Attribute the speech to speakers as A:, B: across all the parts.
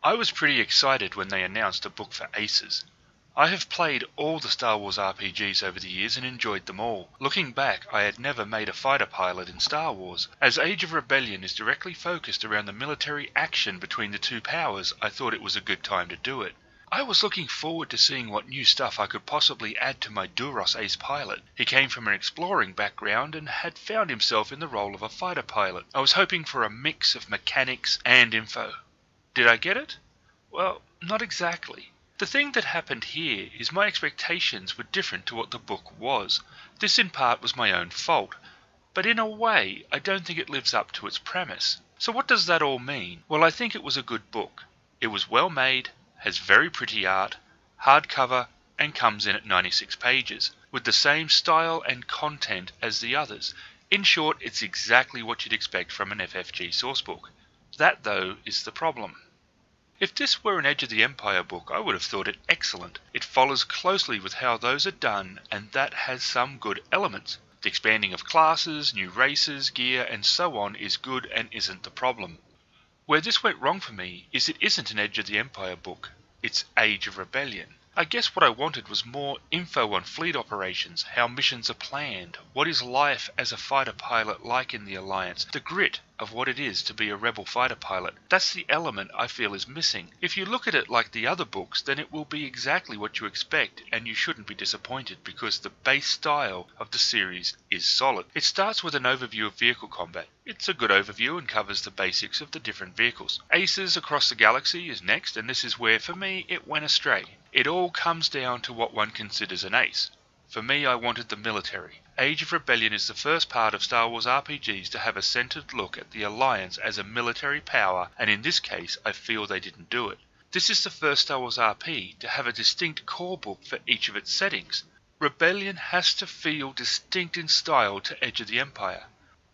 A: I was pretty excited when they announced a book for Aces. I have played all the Star Wars RPGs over the years and enjoyed them all. Looking back, I had never made a fighter pilot in Star Wars. As Age of Rebellion is directly focused around the military action between the two powers, I thought it was a good time to do it. I was looking forward to seeing what new stuff I could possibly add to my Duros ace pilot. He came from an exploring background and had found himself in the role of a fighter pilot. I was hoping for a mix of mechanics and info. Did I get it? Well, not exactly. The thing that happened here is my expectations were different to what the book was. This in part was my own fault, but in a way I don't think it lives up to its premise. So what does that all mean? Well, I think it was a good book. It was well made, has very pretty art, hardcover, and comes in at 96 pages, with the same style and content as the others. In short, it's exactly what you'd expect from an FFG sourcebook. That, though, is the problem. If this were an Edge of the Empire book, I would have thought it excellent. It follows closely with how those are done, and that has some good elements. The expanding of classes, new races, gear, and so on is good and isn't the problem. Where this went wrong for me is it isn't an Edge of the Empire book, it's Age of Rebellion. I guess what I wanted was more info on fleet operations, how missions are planned, what is life as a fighter pilot like in the Alliance, the grit of what it is to be a rebel fighter pilot. That's the element I feel is missing. If you look at it like the other books, then it will be exactly what you expect, and you shouldn't be disappointed because the base style of the series is solid. It starts with an overview of vehicle combat. It's a good overview and covers the basics of the different vehicles. Aces Across the Galaxy is next, and this is where, for me, it went astray. It all comes down to what one considers an ace. For me, I wanted the military. Age of Rebellion is the first part of Star Wars RPGs to have a centered look at the Alliance as a military power, and in this case, I feel they didn't do it. This is the first Star Wars RP to have a distinct core book for each of its settings. Rebellion has to feel distinct in style to Edge of the Empire.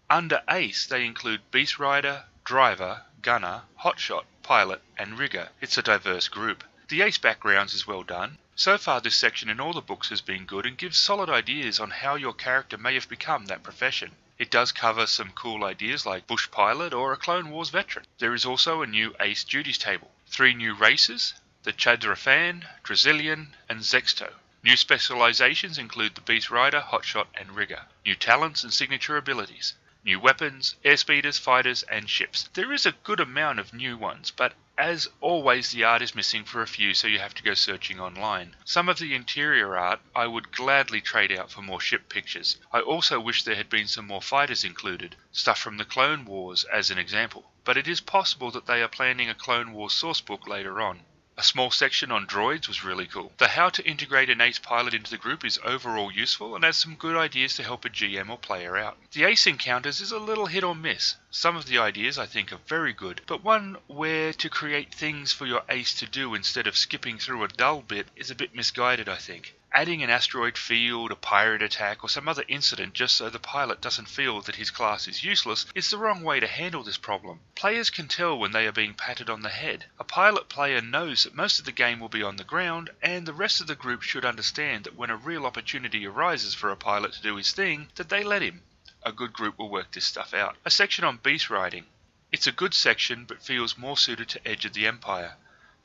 A: Under Ace, they include Beast Rider, Driver, Gunner, Hotshot, Pilot, and Rigger. It's a diverse group. The Ace backgrounds is well done. So far this section in all the books has been good and gives solid ideas on how your character may have become that profession. It does cover some cool ideas like Bush Pilot or a Clone Wars veteran. There is also a new Ace duties table. 3 new races, the Chadrafan, Drazilian, and Zexto. New specializations include the Beast Rider, Hotshot, and Rigger. New talents and signature abilities. New weapons, airspeeders, fighters, and ships. There is a good amount of new ones, but as always the art is missing for a few, so you have to go searching online. Some of the interior art I would gladly trade out for more ship pictures. I also wish there had been some more fighters included, stuff from the Clone Wars as an example, but it is possible that they are planning a Clone Wars sourcebook later on. A small section on droids was really cool. The how to integrate an ace pilot into the group is overall useful and has some good ideas to help a GM or player out. The ace encounters is a little hit or miss. Some of the ideas I think are very good, but one where to create things for your ace to do instead of skipping through a dull bit is a bit misguided, I think. Adding an asteroid field, a pirate attack, or some other incident just so the pilot doesn't feel that his class is useless is the wrong way to handle this problem. Players can tell when they are being patted on the head. A pilot player knows that most of the game will be on the ground, and the rest of the group should understand that when a real opportunity arises for a pilot to do his thing, that they let him. A good group will work this stuff out. A section on beast riding. It's a good section, but feels more suited to Edge of the Empire.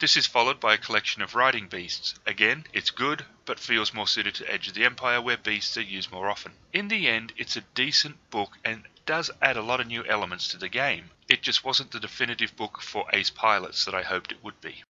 A: This is followed by a collection of riding beasts. Again, it's good, but feels more suited to Edge of the Empire where beasts are used more often. In the end, it's a decent book and does add a lot of new elements to the game. It just wasn't the definitive book for ace pilots that I hoped it would be.